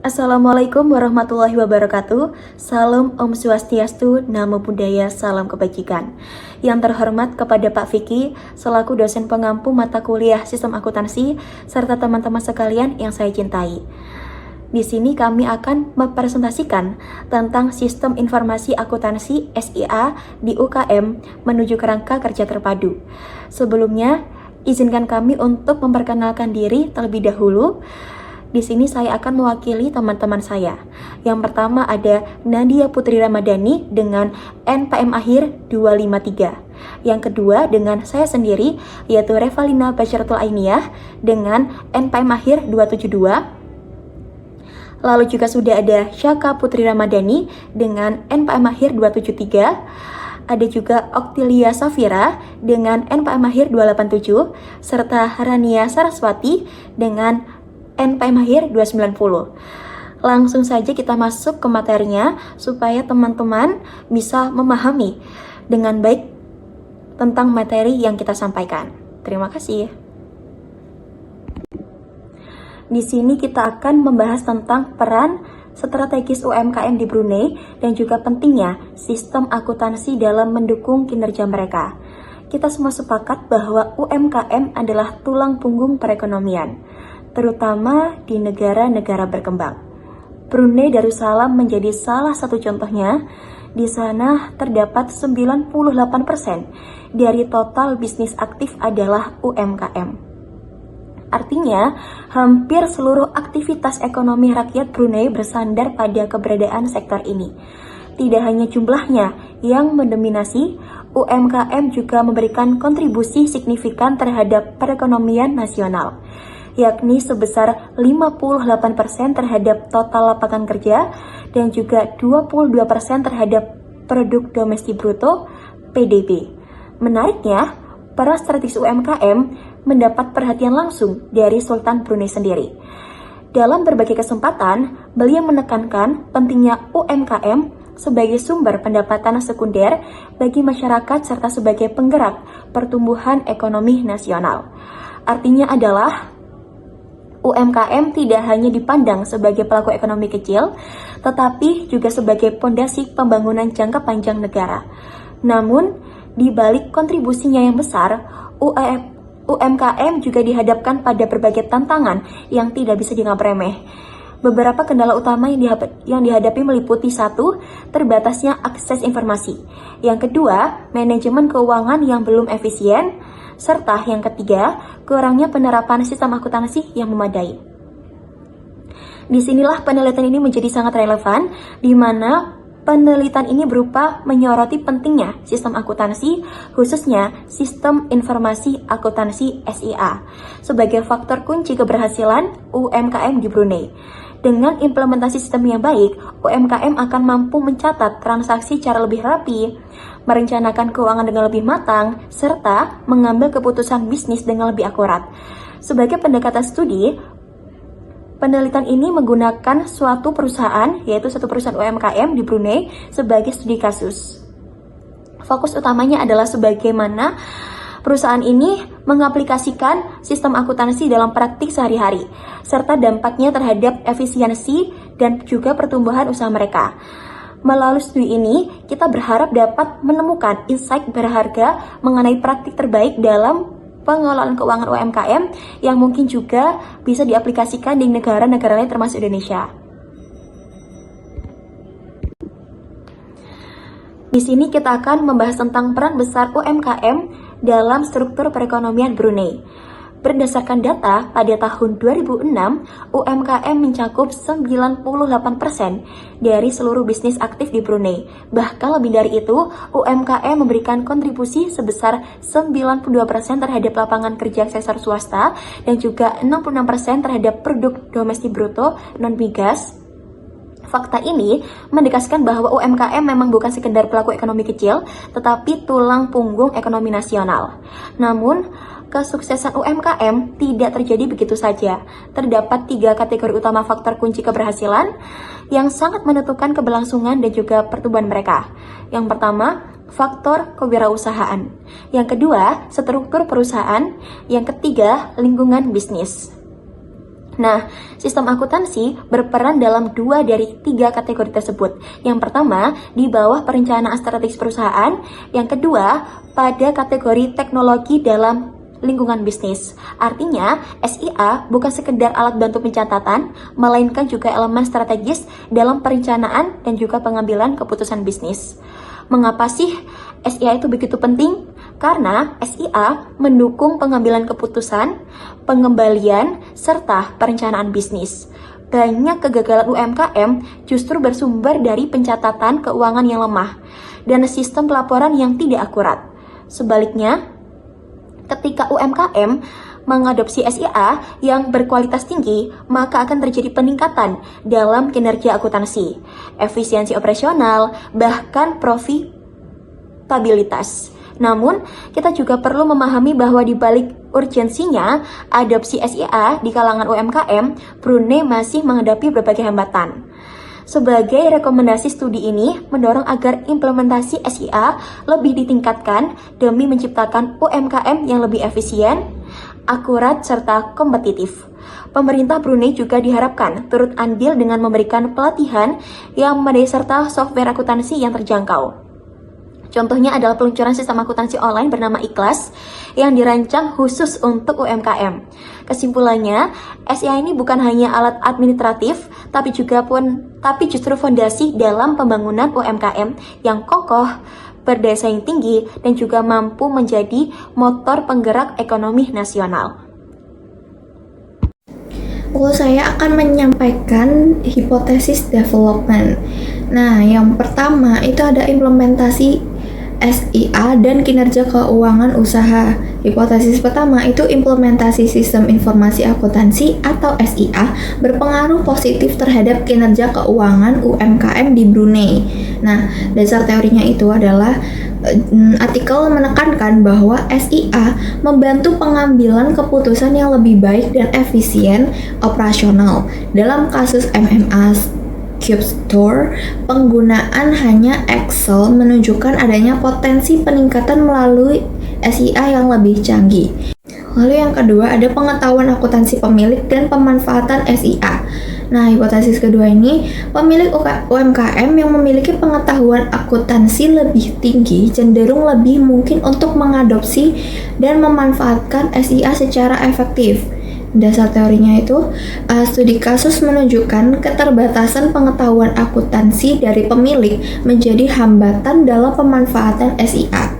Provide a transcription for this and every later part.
Assalamualaikum warahmatullahi wabarakatuh. Salam Om Swastiastu, Namo Buddhaya, salam kebajikan. Yang terhormat kepada Pak Vicky, selaku dosen pengampu mata kuliah Sistem Akuntansi, serta teman-teman sekalian yang saya cintai. Di sini kami akan mempresentasikan tentang Sistem Informasi Akuntansi SIA di UKM menuju kerangka kerja terpadu. Sebelumnya, izinkan kami untuk memperkenalkan diri terlebih dahulu. Di sini saya akan mewakili teman-teman saya. Yang pertama ada Nadia Putri Ramadhani dengan NPM akhir 253. Yang kedua dengan saya sendiri, yaitu Revalina Basyaratul Ainiyah dengan NPM akhir 272. Lalu juga sudah ada Syaka Putri Ramadhani dengan NPM akhir 273. Ada juga Oktilia Safira dengan NPM akhir 287, serta Rania Saraswati dengan NPM akhir 290. Langsung saja kita masuk ke materinya supaya teman-teman bisa memahami dengan baik tentang materi yang kita sampaikan. Terima kasih. Di sini kita akan membahas tentang peran strategis UMKM di Brunei dan juga pentingnya sistem akuntansi dalam mendukung kinerja mereka. Kita semua sepakat bahwa UMKM adalah tulang punggung perekonomian, terutama di negara-negara berkembang. Brunei Darussalam menjadi salah satu contohnya. Di sana terdapat 98% dari total bisnis aktif adalah UMKM. Artinya, hampir seluruh aktivitas ekonomi rakyat Brunei bersandar pada keberadaan sektor ini. Tidak hanya jumlahnya yang mendominasi, UMKM juga memberikan kontribusi signifikan terhadap perekonomian nasional, yakni sebesar 58% terhadap total lapangan kerja dan juga 22% terhadap produk domestik bruto (PDB). Menariknya, peran strategis UMKM mendapat perhatian langsung dari Sultan Brunei sendiri. Dalam berbagai kesempatan, beliau menekankan pentingnya UMKM sebagai sumber pendapatan sekunder bagi masyarakat serta sebagai penggerak pertumbuhan ekonomi nasional. Artinya adalah UMKM tidak hanya dipandang sebagai pelaku ekonomi kecil, tetapi juga sebagai pondasi pembangunan jangka panjang negara. Namun, di balik kontribusinya yang besar, UMKM juga dihadapkan pada berbagai tantangan yang tidak bisa dianggap remeh. Beberapa kendala utama yang dihadapi meliputi: 1. Terbatasnya akses informasi. Yang kedua, manajemen keuangan yang belum efisien. Serta yang ketiga, kurangnya penerapan sistem akuntansi yang memadai. Disinilah penelitian ini menjadi sangat relevan, di mana penelitian ini berupa menyoroti pentingnya sistem akuntansi, khususnya Sistem Informasi Akuntansi SIA, sebagai faktor kunci keberhasilan UMKM di Brunei. Dengan implementasi sistem yang baik, UMKM akan mampu mencatat transaksi secara lebih rapi, merencanakan keuangan dengan lebih matang, serta mengambil keputusan bisnis dengan lebih akurat. Sebagai pendekatan studi, penelitian ini menggunakan suatu perusahaan, yaitu satu perusahaan UMKM di Brunei, sebagai studi kasus. Fokus utamanya adalah sebagaimana perusahaan ini mengaplikasikan sistem akuntansi dalam praktik sehari-hari, serta dampaknya terhadap efisiensi dan juga pertumbuhan usaha mereka. Melalui studi ini, kita berharap dapat menemukan insight berharga mengenai praktik terbaik dalam pengelolaan keuangan UMKM yang mungkin juga bisa diaplikasikan di negara-negara lain termasuk Indonesia. Di sini kita akan membahas tentang peran besar UMKM dalam struktur perekonomian Brunei. Berdasarkan data, pada tahun 2006, UMKM mencakup 98% dari seluruh bisnis aktif di Brunei. Bahkan lebih dari itu, UMKM memberikan kontribusi sebesar 92% terhadap lapangan kerja sektor swasta dan juga 66% terhadap produk domestik bruto non-migas. Fakta ini menegaskan bahwa UMKM memang bukan sekedar pelaku ekonomi kecil, tetapi tulang punggung ekonomi nasional. Namun, kesuksesan UMKM tidak terjadi begitu saja. Terdapat 3 kategori utama faktor kunci keberhasilan yang sangat menentukan keberlangsungan dan juga pertumbuhan mereka. Yang pertama, faktor kewirausahaan. Yang kedua, struktur perusahaan. Yang ketiga, lingkungan bisnis. Nah, sistem akuntansi berperan dalam 2 dari 3 kategori tersebut. Yang pertama, di bawah perencanaan strategis perusahaan. Yang kedua, pada kategori teknologi dalam lingkungan bisnis. Artinya, SIA bukan sekedar alat bantu pencatatan, melainkan juga elemen strategis dalam perencanaan dan juga pengambilan keputusan bisnis. Mengapa sih SIA itu begitu penting? Karena SIA mendukung pengambilan keputusan, pengembalian, serta perencanaan bisnis. Banyak kegagalan UMKM justru bersumber dari pencatatan keuangan yang lemah dan sistem pelaporan yang tidak akurat. Sebaliknya, ketika UMKM mengadopsi SIA yang berkualitas tinggi, maka akan terjadi peningkatan dalam kinerja akuntansi, efisiensi operasional, bahkan profitabilitas. Namun, kita juga perlu memahami bahwa di balik urgensinya adopsi SIA di kalangan UMKM, Brunei masih menghadapi berbagai hambatan. Sebagai rekomendasi studi ini mendorong agar implementasi SIA lebih ditingkatkan demi menciptakan UMKM yang lebih efisien, akurat, serta kompetitif. Pemerintah Brunei juga diharapkan turut andil dengan memberikan pelatihan yang memadai serta software akuntansi yang terjangkau. Contohnya adalah peluncuran sistem akuntansi online bernama Ikhlas yang dirancang khusus untuk UMKM. Kesimpulannya, SIA ini bukan hanya alat administratif, tapi justru fondasi dalam pembangunan UMKM yang kokoh, berdaya saing tinggi, dan juga mampu menjadi motor penggerak ekonomi nasional. Lalu saya akan menyampaikan hipotesis development. Nah, yang pertama itu ada implementasi SIA dan kinerja keuangan usaha. Hipotesis pertama itu implementasi sistem informasi akuntansi atau SIA berpengaruh positif terhadap kinerja keuangan UMKM di Brunei. Nah, dasar teorinya itu adalah artikel menekankan bahwa SIA membantu pengambilan keputusan yang lebih baik dan efisien operasional. Dalam kasus MMA Cube Store, penggunaan hanya Excel menunjukkan adanya potensi peningkatan melalui SIA yang lebih canggih. Lalu yang kedua ada pengetahuan akuntansi pemilik dan pemanfaatan SIA. Nah, hipotesis kedua ini, pemilik UMKM yang memiliki pengetahuan akuntansi lebih tinggi cenderung lebih mungkin untuk mengadopsi dan memanfaatkan SIA secara efektif. Dasar teorinya itu, studi kasus menunjukkan keterbatasan pengetahuan akuntansi dari pemilik menjadi hambatan dalam pemanfaatan SIA.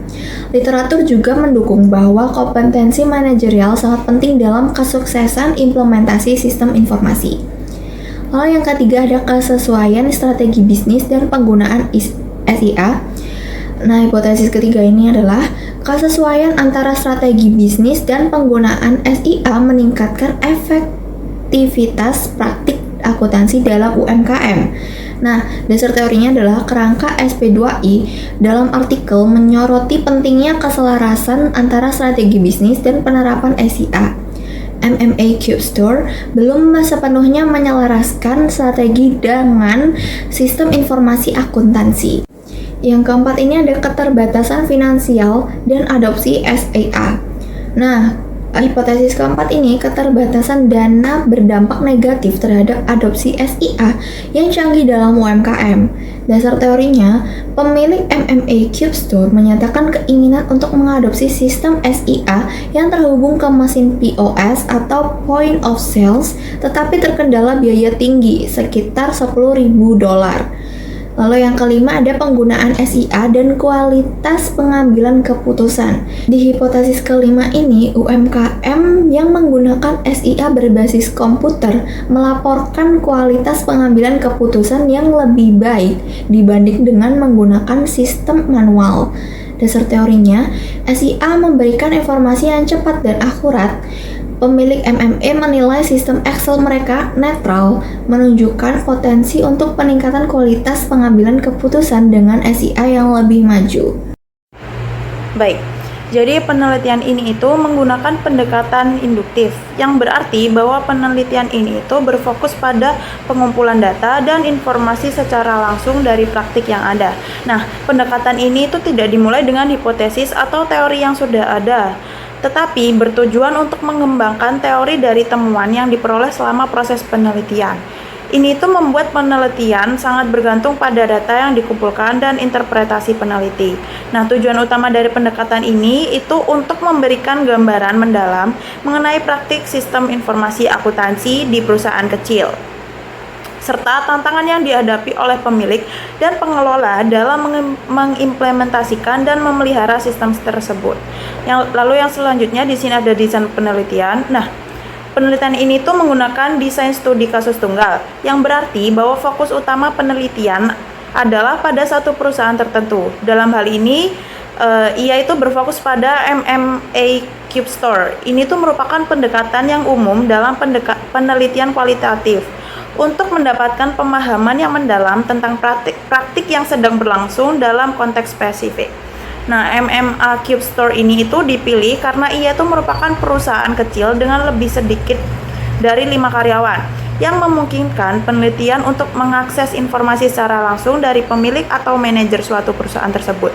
Literatur juga mendukung bahwa kompetensi manajerial sangat penting dalam kesuksesan implementasi sistem informasi. Lalu yang ketiga ada kesesuaian strategi bisnis dan penggunaan SIA. Nah, hipotesis ketiga ini adalah kesesuaian antara strategi bisnis dan penggunaan SIA meningkatkan efektivitas praktik akuntansi dalam UMKM. Nah, dasar teorinya adalah kerangka SP2I dalam artikel menyoroti pentingnya keselarasan antara strategi bisnis dan penerapan SIA. MMA Cube Store belum sepenuhnya menyelaraskan strategi dengan sistem informasi akuntansi. Yang keempat ini ada keterbatasan finansial dan adopsi SIA. Nah, hipotesis keempat ini keterbatasan dana berdampak negatif terhadap adopsi SIA yang canggih dalam UMKM. Dasar teorinya, pemilik MMA Cube Store menyatakan keinginan untuk mengadopsi sistem SIA yang terhubung ke mesin POS atau Point of Sales, tetapi terkendala biaya tinggi sekitar $10.000. Lalu yang kelima ada penggunaan SIA dan kualitas pengambilan keputusan. Di hipotesis kelima ini, UMKM yang menggunakan SIA berbasis komputer melaporkan kualitas pengambilan keputusan yang lebih baik dibanding dengan menggunakan sistem manual. Dasar teorinya, SIA memberikan informasi yang cepat dan akurat. Pemilik MMA menilai sistem Excel mereka netral, menunjukkan potensi untuk peningkatan kualitas pengambilan keputusan dengan SIA yang lebih maju. Baik, jadi penelitian ini itu menggunakan pendekatan induktif, yang berarti bahwa penelitian ini itu berfokus pada pengumpulan data dan informasi secara langsung dari praktik yang ada. Nah, pendekatan ini itu tidak dimulai dengan hipotesis atau teori yang sudah ada. tetapi bertujuan untuk mengembangkan teori dari temuan yang diperoleh selama proses penelitian. Ini itu membuat penelitian sangat bergantung pada data yang dikumpulkan dan interpretasi peneliti. Nah, tujuan utama dari pendekatan ini itu untuk memberikan gambaran mendalam mengenai praktik sistem informasi akuntansi di perusahaan kecil, serta tantangan yang dihadapi oleh pemilik dan pengelola dalam mengimplementasikan dan memelihara sistem tersebut. Lalu yang selanjutnya di sini ada desain penelitian. Nah, penelitian ini tuh menggunakan desain studi kasus tunggal, yang berarti bahwa fokus utama penelitian adalah pada satu perusahaan tertentu. Dalam hal ini, ia itu berfokus pada MMA Cube Store. Ini tuh merupakan pendekatan yang umum dalam penelitian kualitatif untuk mendapatkan pemahaman yang mendalam tentang praktik yang sedang berlangsung dalam konteks spesifik. Nah, MMA Cube Store ini itu dipilih karena ia itu merupakan perusahaan kecil dengan lebih sedikit dari 5 karyawan yang memungkinkan penelitian untuk mengakses informasi secara langsung dari pemilik atau manajer suatu perusahaan tersebut.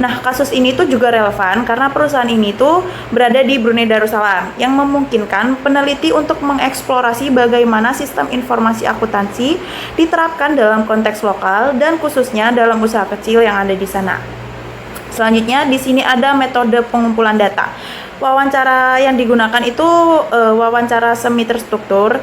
Nah, kasus ini tuh juga relevan karena perusahaan ini tuh berada di Brunei Darussalam yang memungkinkan peneliti untuk mengeksplorasi bagaimana sistem informasi akuntansi diterapkan dalam konteks lokal dan khususnya dalam usaha kecil yang ada di sana. Selanjutnya di sini ada metode pengumpulan data. Wawancara yang digunakan itu wawancara semi terstruktur.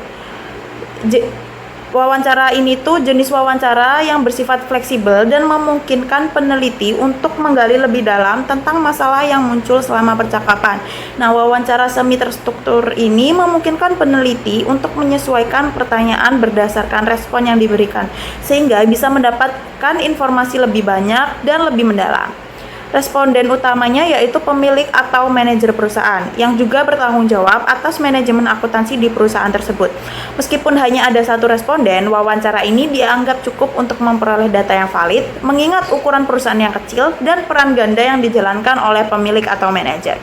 Wawancara ini tuh jenis wawancara yang bersifat fleksibel dan memungkinkan peneliti untuk menggali lebih dalam tentang masalah yang muncul selama percakapan. Nah, wawancara semi terstruktur ini memungkinkan peneliti untuk menyesuaikan pertanyaan berdasarkan respon yang diberikan, sehingga bisa mendapatkan informasi lebih banyak dan lebih mendalam. Responden utamanya yaitu pemilik atau manajer perusahaan yang juga bertanggung jawab atas manajemen akuntansi di perusahaan tersebut. Meskipun hanya ada satu responden, wawancara ini dianggap cukup untuk memperoleh data yang valid, mengingat ukuran perusahaan yang kecil dan peran ganda yang dijalankan oleh pemilik atau manajer.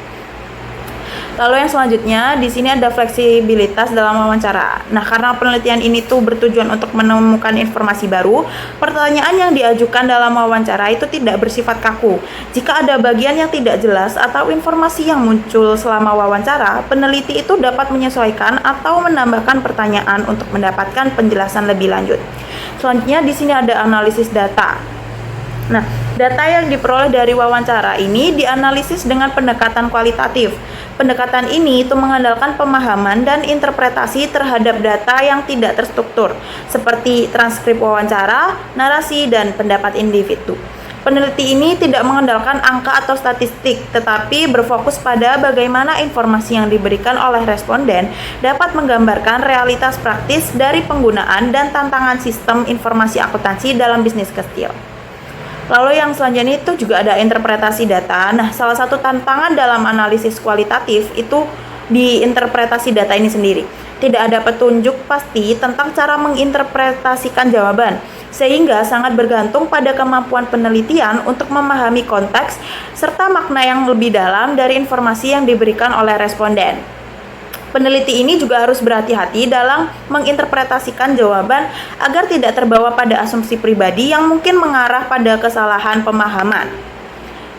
Lalu yang selanjutnya di sini ada fleksibilitas dalam wawancara. Nah, karena penelitian ini tuh bertujuan untuk menemukan informasi baru, pertanyaan yang diajukan dalam wawancara itu tidak bersifat kaku. Jika ada bagian yang tidak jelas atau informasi yang muncul selama wawancara, peneliti itu dapat menyesuaikan atau menambahkan pertanyaan untuk mendapatkan penjelasan lebih lanjut. Selanjutnya di sini ada analisis data. Nah, data yang diperoleh dari wawancara ini dianalisis dengan pendekatan kualitatif. Pendekatan ini itu mengandalkan pemahaman dan interpretasi terhadap data yang tidak terstruktur, seperti transkrip wawancara, narasi, dan pendapat individu. Peneliti ini tidak mengandalkan angka atau statistik, tetapi berfokus pada bagaimana informasi yang diberikan oleh responden dapat menggambarkan realitas praktis dari penggunaan dan tantangan sistem informasi akuntansi dalam bisnis kecil. Lalu yang selanjutnya itu juga ada interpretasi data. Nah, salah satu tantangan dalam analisis kualitatif itu di interpretasi data ini sendiri. Tidak ada petunjuk pasti tentang cara menginterpretasikan jawaban, sehingga sangat bergantung pada kemampuan penelitian untuk memahami konteks serta makna yang lebih dalam dari informasi yang diberikan oleh responden. Peneliti ini juga harus berhati-hati dalam menginterpretasikan jawaban agar tidak terbawa pada asumsi pribadi yang mungkin mengarah pada kesalahan pemahaman.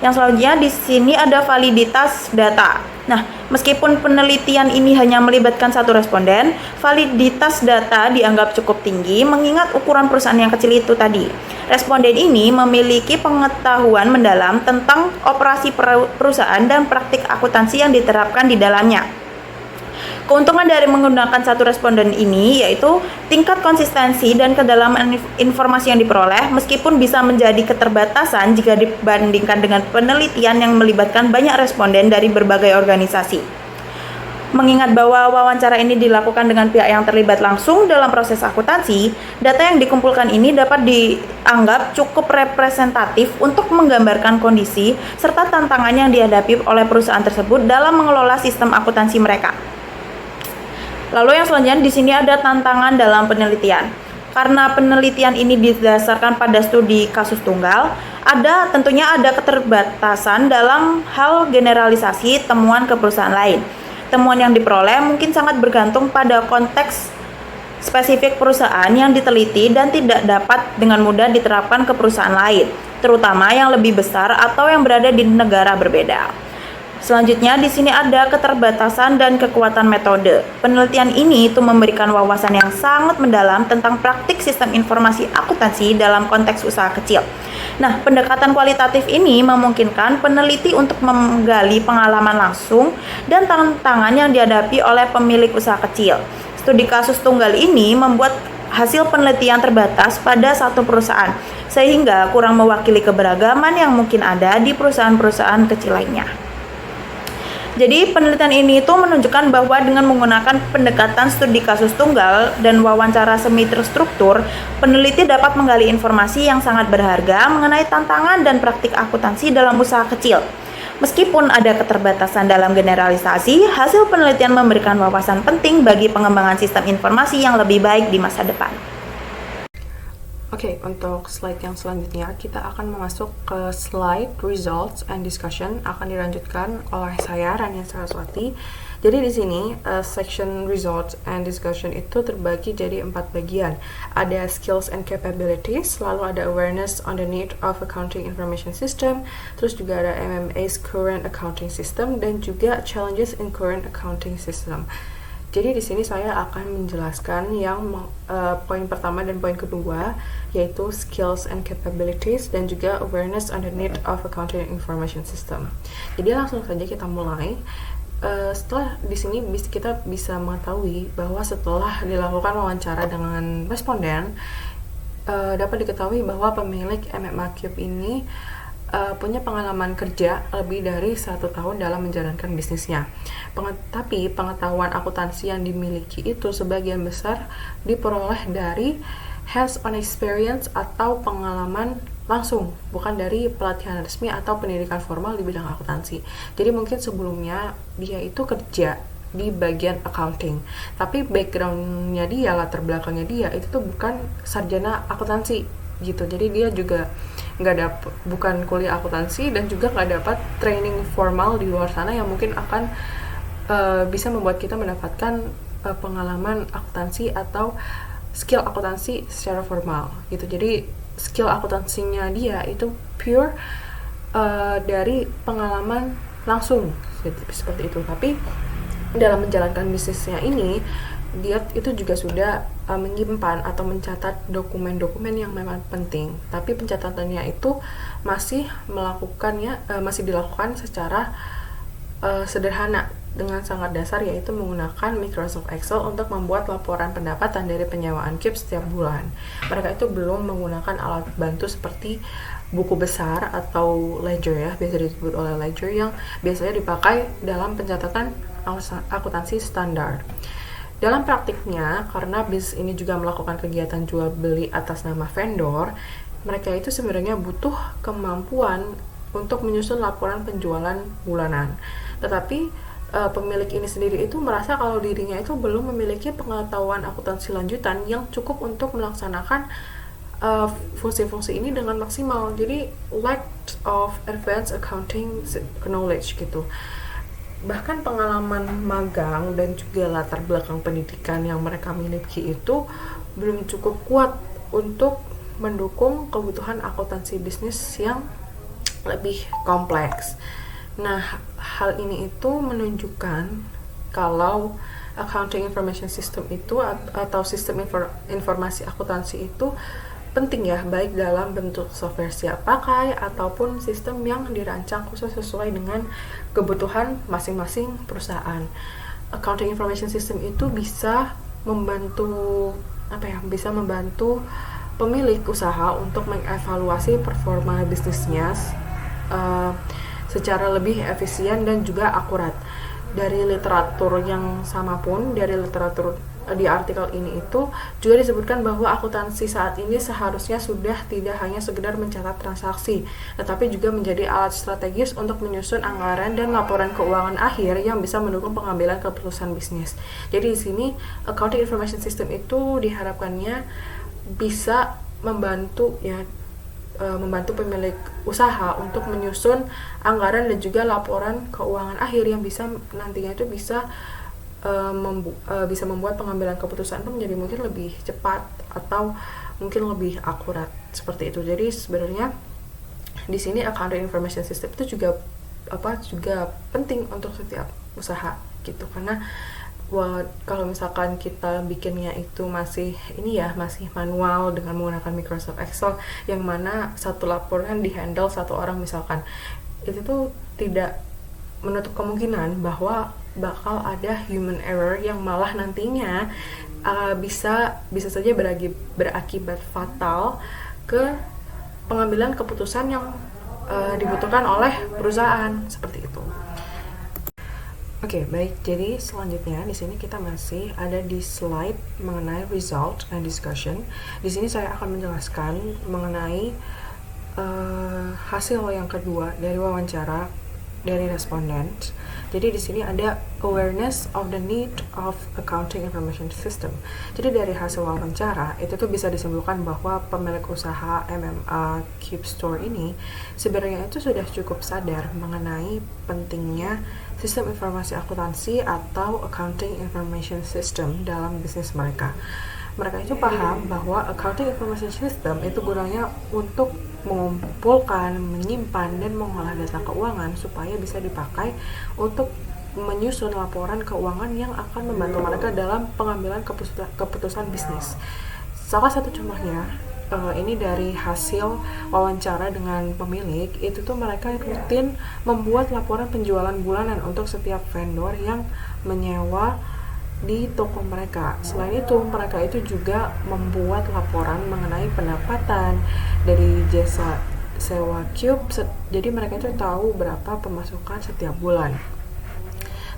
Yang selanjutnya di sini ada validitas data. Nah, meskipun penelitian ini hanya melibatkan satu responden, validitas data dianggap cukup tinggi mengingat ukuran perusahaan yang kecil itu tadi. Responden ini memiliki pengetahuan mendalam tentang operasi perusahaan dan praktik akuntansi yang diterapkan di dalamnya. Keuntungan dari menggunakan satu responden ini yaitu tingkat konsistensi dan kedalaman informasi yang diperoleh, meskipun bisa menjadi keterbatasan jika dibandingkan dengan penelitian yang melibatkan banyak responden dari berbagai organisasi. Mengingat bahwa wawancara ini dilakukan dengan pihak yang terlibat langsung dalam proses akuntansi, data yang dikumpulkan ini dapat dianggap cukup representatif untuk menggambarkan kondisi serta tantangan yang dihadapi oleh perusahaan tersebut dalam mengelola sistem akuntansi mereka. Lalu yang selanjutnya di sini ada tantangan dalam penelitian. Karena penelitian ini didasarkan pada studi kasus tunggal, tentunya ada keterbatasan dalam hal generalisasi temuan ke perusahaan lain. Temuan yang diperoleh mungkin sangat bergantung pada konteks spesifik perusahaan yang diteliti dan tidak dapat dengan mudah diterapkan ke perusahaan lain, terutama yang lebih besar atau yang berada di negara berbeda. Selanjutnya di sini ada keterbatasan dan kekuatan metode. Penelitian ini itu memberikan wawasan yang sangat mendalam tentang praktik sistem informasi akuntansi dalam konteks usaha kecil. Nah, pendekatan kualitatif ini memungkinkan peneliti untuk menggali pengalaman langsung dan tantangan yang dihadapi oleh pemilik usaha kecil. Studi kasus tunggal ini membuat hasil penelitian terbatas pada satu perusahaan, sehingga kurang mewakili keberagaman yang mungkin ada di perusahaan-perusahaan kecil lainnya. Jadi penelitian ini itu menunjukkan bahwa dengan menggunakan pendekatan studi kasus tunggal dan wawancara semi terstruktur, peneliti dapat menggali informasi yang sangat berharga mengenai tantangan dan praktik akuntansi dalam usaha kecil. Meskipun ada keterbatasan dalam generalisasi, hasil penelitian memberikan wawasan penting bagi pengembangan sistem informasi yang lebih baik di masa depan. Oke, untuk slide yang selanjutnya kita akan masuk ke slide results and discussion, akan dilanjutkan oleh saya Rania Saraswati. Jadi di sini section results and discussion itu terbagi jadi 4 bagian. Ada skills and capabilities, lalu ada awareness on the need of accounting information system, terus juga ada MMA's current accounting system dan juga challenges in current accounting system. Jadi di sini saya akan menjelaskan yang poin pertama dan poin kedua, yaitu skills and capabilities dan juga awareness on the need of accounting information system. Jadi langsung saja kita mulai. Setelah di sini kita bisa mengetahui bahwa setelah dilakukan wawancara dengan responden, dapat diketahui bahwa pemilik MMA Cube ini punya pengalaman kerja lebih dari 1 tahun dalam menjalankan bisnisnya. Tapi pengetahuan akuntansi yang dimiliki itu sebagian besar diperoleh dari hands-on experience atau pengalaman langsung, bukan dari pelatihan resmi atau pendidikan formal di bidang akuntansi. Jadi mungkin sebelumnya dia itu kerja di bagian accounting, tapi backgroundnya dia, latar belakangnya dia itu tuh bukan sarjana akuntansi gitu. Jadi dia juga bukan kuliah akuntansi dan juga nggak dapat training formal di luar sana yang mungkin akan bisa membuat kita mendapatkan pengalaman akuntansi atau skill akuntansi secara formal gitu. Jadi skill akuntansinya dia itu pure dari pengalaman langsung seperti itu. Tapi dalam menjalankan bisnisnya ini dia itu juga sudah menyimpan atau mencatat dokumen-dokumen yang memang penting, tapi pencatatannya itu masih dilakukan secara sederhana dengan sangat dasar, yaitu menggunakan Microsoft Excel untuk membuat laporan pendapatan dari penyewaan Cube setiap bulan. Mereka itu belum menggunakan alat bantu seperti buku besar atau ledger ya, biasa disebut oleh ledger, yang biasanya dipakai dalam pencatatan akuntansi standar. Dalam praktiknya, karena bisnis ini juga melakukan kegiatan jual beli atas nama vendor, mereka itu sebenarnya butuh kemampuan untuk menyusun laporan penjualan bulanan. Tetapi pemilik ini sendiri itu merasa kalau dirinya itu belum memiliki pengetahuan akuntansi lanjutan yang cukup untuk melaksanakan fungsi-fungsi ini dengan maksimal. Jadi lack of advanced accounting knowledge gitu. Bahkan pengalaman magang dan juga latar belakang pendidikan yang mereka miliki itu belum cukup kuat untuk mendukung kebutuhan akuntansi bisnis yang lebih kompleks. Nah, hal ini itu menunjukkan kalau accounting information system itu atau sistem informasi akuntansi itu penting ya, baik dalam bentuk software siap pakai ataupun sistem yang dirancang khusus sesuai dengan kebutuhan masing-masing perusahaan. Accounting information system itu bisa membantu pemilik usaha untuk mengevaluasi performa bisnisnya secara lebih efisien dan juga akurat. Dari literatur yang sama pun, dari literatur di artikel ini itu juga disebutkan bahwa akuntansi saat ini seharusnya sudah tidak hanya sekedar mencatat transaksi, tetapi juga menjadi alat strategis untuk menyusun anggaran dan laporan keuangan akhir yang bisa mendukung pengambilan keputusan bisnis. Jadi di sini accounting information system itu diharapkannya bisa membantu pemilik usaha untuk menyusun anggaran dan juga laporan keuangan akhir yang bisa nantinya itu bisa membuat pengambilan keputusan itu menjadi mungkin lebih cepat atau mungkin lebih akurat seperti itu. Jadi sebenarnya di sini accounting information system itu juga juga penting untuk setiap usaha gitu, karena kalau misalkan kita bikinnya itu masih manual dengan menggunakan Microsoft Excel, yang mana satu laporan dihandle satu orang misalkan, itu tuh tidak menutup kemungkinan bahwa bakal ada human error yang malah nantinya bisa saja berakibat fatal ke pengambilan keputusan yang dibutuhkan oleh perusahaan seperti itu. Oke, baik. Jadi selanjutnya di sini kita masih ada di slide mengenai result and discussion. Di sini saya akan menjelaskan mengenai hasil yang kedua dari wawancara dari responden. Jadi di sini ada awareness of the need of accounting information system. Jadi dari hasil wawancara itu tuh bisa disimpulkan bahwa pemilik usaha MMA Cube Store ini sebenarnya itu sudah cukup sadar mengenai pentingnya sistem informasi akuntansi atau accounting information system dalam bisnis mereka. Mereka itu paham bahwa accounting information system itu gunanya untuk mengumpulkan, menyimpan, dan mengolah data keuangan supaya bisa dipakai untuk menyusun laporan keuangan yang akan membantu mereka dalam pengambilan keputusan bisnis. Salah satu contohnya, ini dari hasil wawancara dengan pemilik, itu tuh mereka rutin membuat laporan penjualan bulanan untuk setiap vendor yang menyewa di toko mereka. Selain itu, mereka itu juga membuat laporan mengenai pendapatan dari jasa sewa Cube. Jadi mereka itu tahu berapa pemasukan setiap bulan.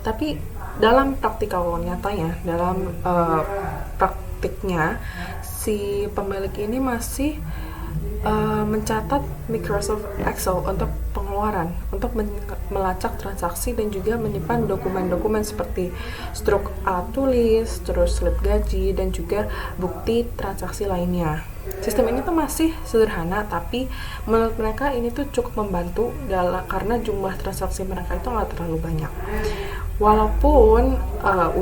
Tapi dalam praktikal nyatanya, dalam praktiknya, si pemilik ini masih mencatat Microsoft Excel untuk pengeluaran, untuk melacak transaksi dan juga menyimpan dokumen-dokumen seperti struk alat tulis, terus slip gaji, dan juga bukti transaksi lainnya. Sistem ini tuh masih sederhana, tapi menurut mereka ini tuh cukup membantu karena jumlah transaksi mereka itu nggak terlalu banyak. Walaupun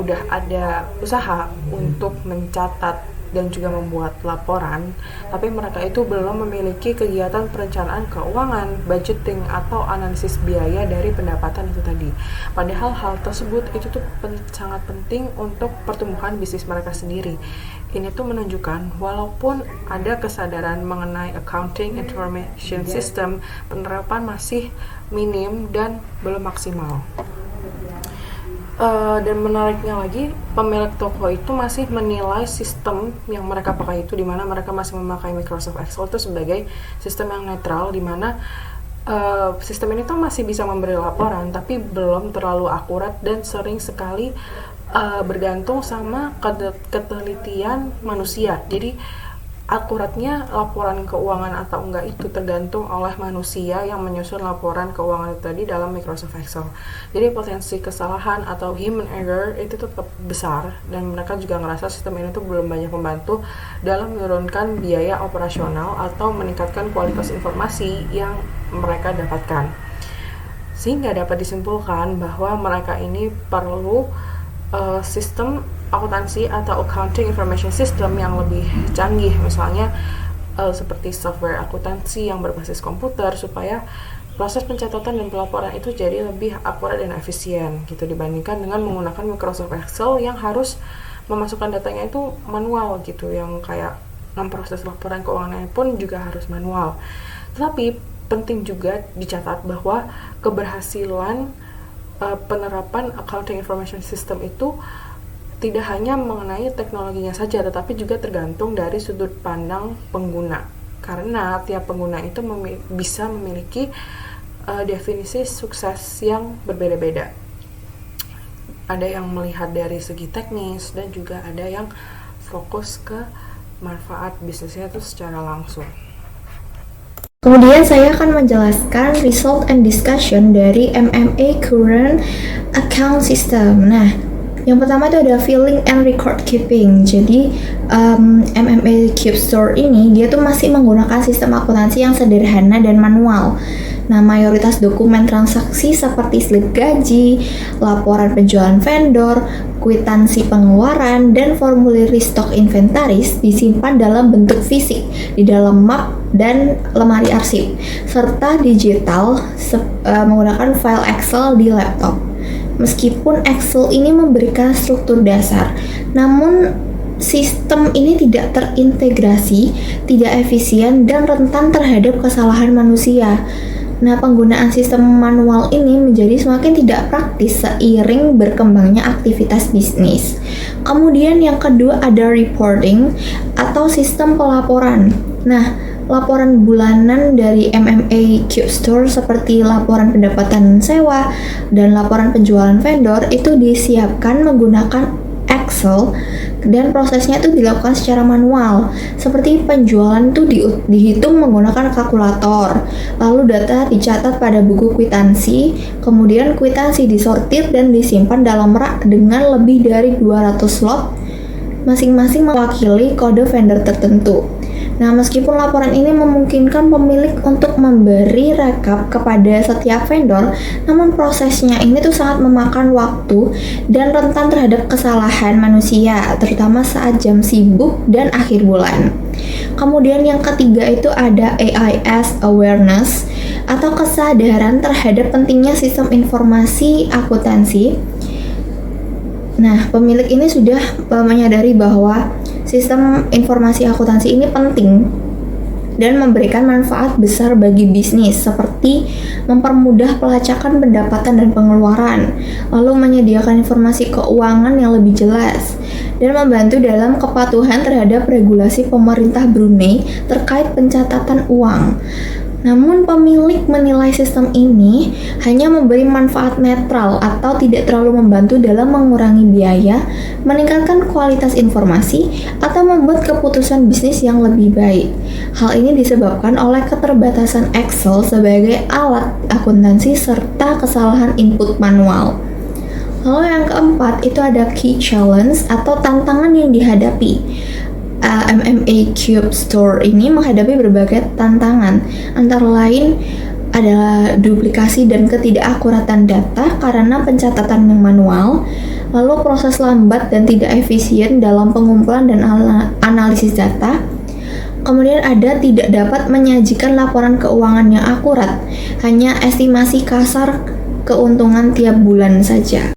udah ada usaha untuk mencatat dan juga membuat laporan, tapi mereka itu belum memiliki kegiatan perencanaan keuangan, budgeting, atau analisis biaya dari pendapatan itu tadi. Padahal hal tersebut itu tuh sangat penting untuk pertumbuhan bisnis mereka sendiri. Ini tuh menunjukkan walaupun ada kesadaran mengenai accounting information system, penerapan masih minim dan belum maksimal. Dan menariknya lagi, pemilik toko itu masih menilai sistem yang mereka pakai itu, di mana mereka masih memakai Microsoft Excel itu sebagai sistem yang netral, di mana sistem ini tuh masih bisa memberi laporan tapi belum terlalu akurat dan sering sekali bergantung sama ketelitian manusia. Jadi akuratnya laporan keuangan atau enggak itu tergantung oleh manusia yang menyusun laporan keuangan itu tadi dalam Microsoft Excel. Jadi potensi kesalahan atau human error itu tetap besar, dan mereka juga ngerasa sistem ini tuh belum banyak membantu dalam menurunkan biaya operasional atau meningkatkan kualitas informasi yang mereka dapatkan. Sehingga dapat disimpulkan bahwa mereka ini perlu sistem akuntansi atau accounting information system yang lebih canggih, misalnya seperti software akuntansi yang berbasis komputer, supaya proses pencatatan dan pelaporan itu jadi lebih akurat dan efisien gitu, dibandingkan dengan menggunakan Microsoft Excel yang harus memasukkan datanya itu manual gitu, yang kayak memproses laporan keuangannya pun juga harus manual. Tetapi penting juga dicatat bahwa keberhasilan penerapan accounting information system itu tidak hanya mengenai teknologinya saja, tetapi juga tergantung dari sudut pandang pengguna, karena tiap pengguna itu bisa memiliki definisi sukses yang berbeda-beda. Ada yang melihat dari segi teknis, dan juga ada yang fokus ke manfaat bisnisnya itu secara langsung. Kemudian saya akan menjelaskan result and discussion dari MMA Current Account System. Nah, yang pertama itu ada filling and record keeping. Jadi MMA Cube Store ini dia tuh masih menggunakan sistem akuntansi yang sederhana dan manual. Nah, mayoritas dokumen transaksi seperti slip gaji, laporan penjualan vendor, kwitansi pengeluaran, dan formulir stok inventaris disimpan dalam bentuk fisik di dalam map dan lemari arsip, serta digital menggunakan file Excel di laptop. Meskipun Excel ini memberikan struktur dasar, namun sistem ini tidak terintegrasi, tidak efisien, dan rentan terhadap kesalahan manusia. Nah, penggunaan sistem manual ini menjadi semakin tidak praktis seiring berkembangnya aktivitas bisnis. Kemudian yang kedua ada reporting atau sistem pelaporan. Nah, laporan bulanan dari MMA Cube Store seperti laporan pendapatan sewa dan laporan penjualan vendor itu disiapkan menggunakan Excel dan prosesnya itu dilakukan secara manual. Seperti penjualan itu dihitung menggunakan kalkulator, lalu data dicatat pada buku kwitansi, kemudian kwitansi disortir dan disimpan dalam rak dengan lebih dari 200 slot, masing-masing mewakili kode vendor tertentu. Nah, meskipun laporan ini memungkinkan pemilik untuk memberi rekap kepada setiap vendor, namun prosesnya ini tuh sangat memakan waktu dan rentan terhadap kesalahan manusia, terutama saat jam sibuk dan akhir bulan. Kemudian yang ketiga itu ada AIS awareness atau kesadaran terhadap pentingnya sistem informasi akuntansi. Nah, pemilik ini sudah menyadari bahwa sistem informasi akuntansi ini penting dan memberikan manfaat besar bagi bisnis, seperti mempermudah pelacakan pendapatan dan pengeluaran, lalu menyediakan informasi keuangan yang lebih jelas, dan membantu dalam kepatuhan terhadap regulasi pemerintah Brunei terkait pencatatan uang. Namun pemilik menilai sistem ini hanya memberi manfaat netral atau tidak terlalu membantu dalam mengurangi biaya, meningkatkan kualitas informasi, atau membuat keputusan bisnis yang lebih baik. Hal ini disebabkan oleh keterbatasan Excel sebagai alat akuntansi serta kesalahan input manual. Lalu yang keempat itu ada key challenge atau tantangan yang dihadapi. MMA Cube Store ini menghadapi berbagai tantangan, antara lain adalah duplikasi dan ketidakakuratan data karena pencatatan yang manual, lalu proses lambat dan tidak efisien dalam pengumpulan dan analisis data. Kemudian ada tidak dapat menyajikan laporan keuangan yang akurat, hanya estimasi kasar keuntungan tiap bulan saja.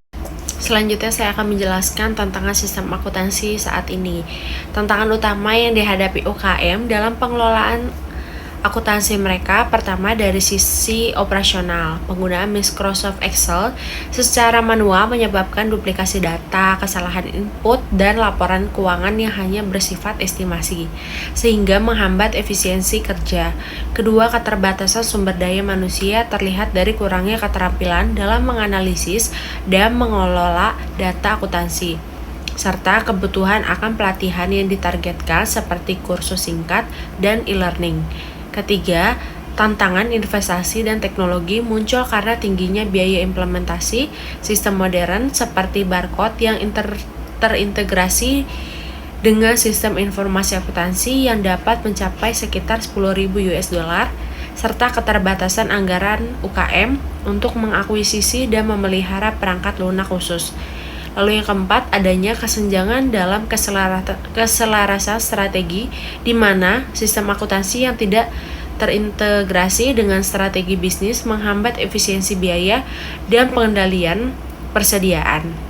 Selanjutnya saya akan menjelaskan tantangan sistem akuntansi saat ini. Tantangan utama yang dihadapi UKM dalam pengelolaan akuntansi mereka, pertama dari sisi operasional. Penggunaan Microsoft Excel secara manual menyebabkan duplikasi data, kesalahan input, dan laporan keuangan yang hanya bersifat estimasi, sehingga menghambat efisiensi kerja. Kedua, keterbatasan sumber daya manusia terlihat dari kurangnya keterampilan dalam menganalisis dan mengelola data akuntansi, serta kebutuhan akan pelatihan yang ditargetkan seperti kursus singkat dan e-learning. Ketiga, tantangan investasi dan teknologi muncul karena tingginya biaya implementasi sistem modern seperti barcode yang terintegrasi dengan sistem informasi akuntansi yang dapat mencapai sekitar $10.000 serta keterbatasan anggaran UKM untuk mengakuisisi dan memelihara perangkat lunak khusus. Lalu yang keempat, adanya kesenjangan dalam keselarasan strategi, di mana sistem akuntansi yang tidak terintegrasi dengan strategi bisnis menghambat efisiensi biaya dan pengendalian persediaan.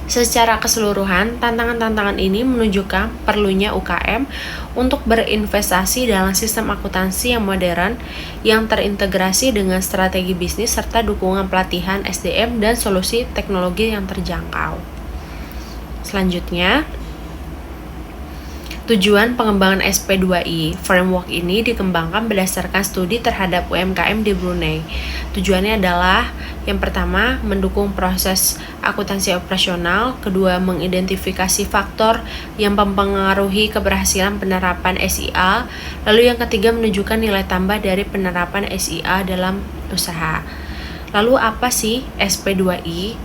Secara keseluruhan, tantangan-tantangan ini menunjukkan perlunya UKM untuk berinvestasi dalam sistem akuntansi yang modern, yang terintegrasi dengan strategi bisnis serta dukungan pelatihan SDM dan solusi teknologi yang terjangkau. Selanjutnya, tujuan pengembangan SP2I. Framework ini dikembangkan berdasarkan studi terhadap UMKM di Brunei. Tujuannya adalah yang pertama, mendukung proses akuntansi operasional. Kedua, mengidentifikasi faktor yang mempengaruhi keberhasilan penerapan SIA. Lalu yang ketiga, menunjukkan nilai tambah dari penerapan SIA dalam usaha. Lalu apa sih SP2I?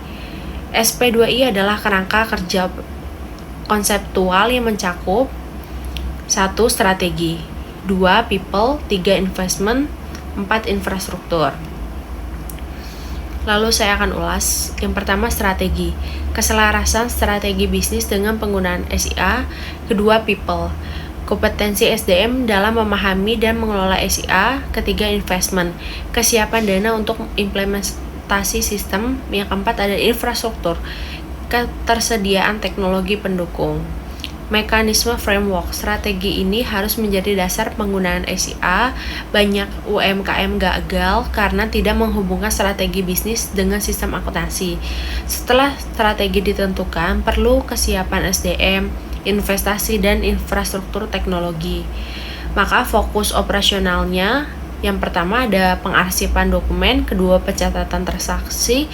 SP2I adalah kerangka kerja konseptual yang mencakup 1. Strategi, 2. People, 3. Investment, 4. Infrastruktur. Lalu saya akan ulas. Yang pertama, strategi. Keselarasan strategi bisnis dengan penggunaan SIA. Kedua, people. kompetensi SDM dalam memahami dan mengelola SIA, ketiga investment, kesiapan dana untuk implementasi sistem, yang keempat ada infrastruktur, ketersediaan teknologi pendukung. Mekanisme framework, strategi ini harus menjadi dasar penggunaan SIA. Banyak UMKM gagal karena tidak menghubungkan strategi bisnis dengan sistem akuntansi. Setelah strategi ditentukan, perlu kesiapan SDM, investasi, dan infrastruktur teknologi. Maka fokus operasionalnya, yang pertama ada pengarsipan dokumen, kedua pencatatan transaksi,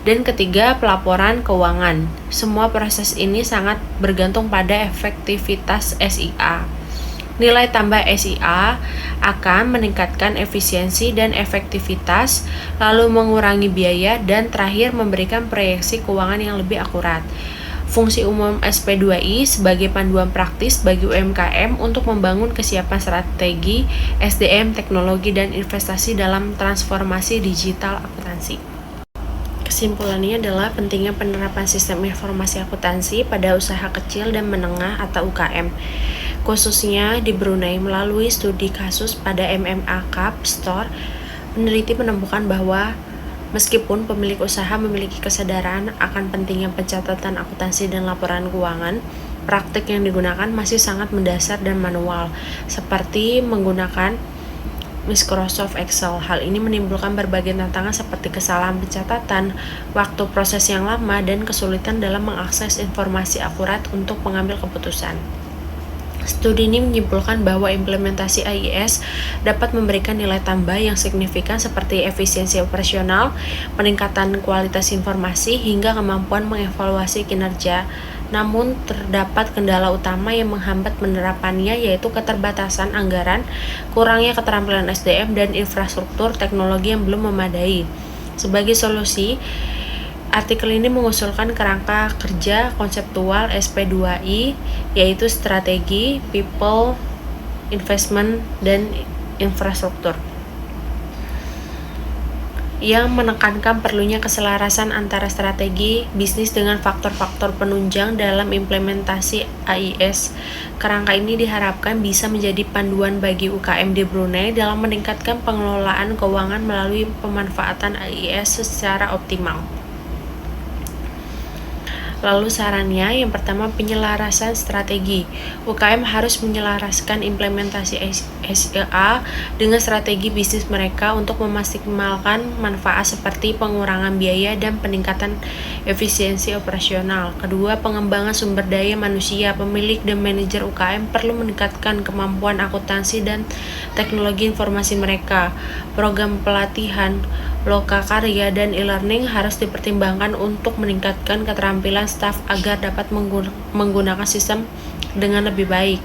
dan ketiga pelaporan keuangan. Semua proses ini sangat bergantung pada efektivitas SIA. Nilai tambah SIA akan meningkatkan efisiensi dan efektivitas, lalu mengurangi biaya, dan terakhir memberikan proyeksi keuangan yang lebih akurat. Fungsi umum SP2I sebagai panduan praktis bagi UMKM untuk membangun kesiapan strategi, SDM, teknologi, dan investasi dalam transformasi digital akuntansi. Kesimpulannya adalah pentingnya penerapan sistem informasi akuntansi pada usaha kecil dan menengah atau UKM, khususnya di Brunei. Melalui studi kasus pada MMA Cup Store, peneliti menemukan bahwa meskipun pemilik usaha memiliki kesadaran akan pentingnya pencatatan akuntansi dan laporan keuangan, praktik yang digunakan masih sangat mendasar dan manual, seperti menggunakan Microsoft Excel. Hal ini menimbulkan berbagai tantangan seperti kesalahan pencatatan, waktu proses yang lama, dan kesulitan dalam mengakses informasi akurat untuk mengambil keputusan. Studi ini menyimpulkan bahwa implementasi AIS dapat memberikan nilai tambah yang signifikan seperti efisiensi operasional, peningkatan kualitas informasi, hingga kemampuan mengevaluasi kinerja. Namun, terdapat kendala utama yang menghambat penerapannya, yaitu keterbatasan anggaran, kurangnya keterampilan SDM, dan infrastruktur teknologi yang belum memadai. Sebagai solusi, artikel ini mengusulkan kerangka kerja konseptual SP2I, yaitu strategi, people, investment, dan infrastruktur, yang menekankan perlunya keselarasan antara strategi bisnis dengan faktor-faktor penunjang dalam implementasi AIS. Kerangka ini diharapkan bisa menjadi panduan bagi UKM di Brunei dalam meningkatkan pengelolaan keuangan melalui pemanfaatan AIS secara optimal. Lalu sarannya, yang pertama penyelarasan strategi. UKM harus menyelaraskan implementasi SIA dengan strategi bisnis mereka untuk memaksimalkan manfaat seperti pengurangan biaya dan peningkatan efisiensi operasional. Kedua, pengembangan sumber daya manusia. Pemilik dan manajer UKM perlu meningkatkan kemampuan akuntansi dan teknologi informasi mereka. Program pelatihan, lokakarya, dan e-learning harus dipertimbangkan untuk meningkatkan keterampilan staf agar dapat menggunakan sistem dengan lebih baik.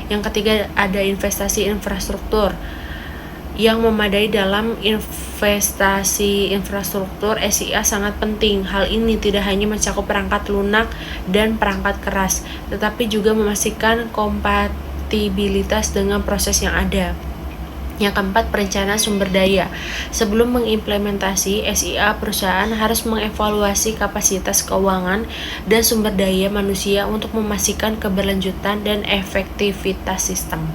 Yang ketiga, ada investasi infrastruktur yang memadai. Dalam investasi infrastruktur, SIA sangat penting. Hal ini tidak hanya mencakup perangkat lunak dan perangkat keras, tetapi juga memastikan kompatibilitas dengan proses yang ada. Yang keempat, perencanaan sumber daya. Sebelum mengimplementasi SIA, perusahaan harus mengevaluasi kapasitas keuangan dan sumber daya manusia untuk memastikan keberlanjutan dan efektivitas sistem.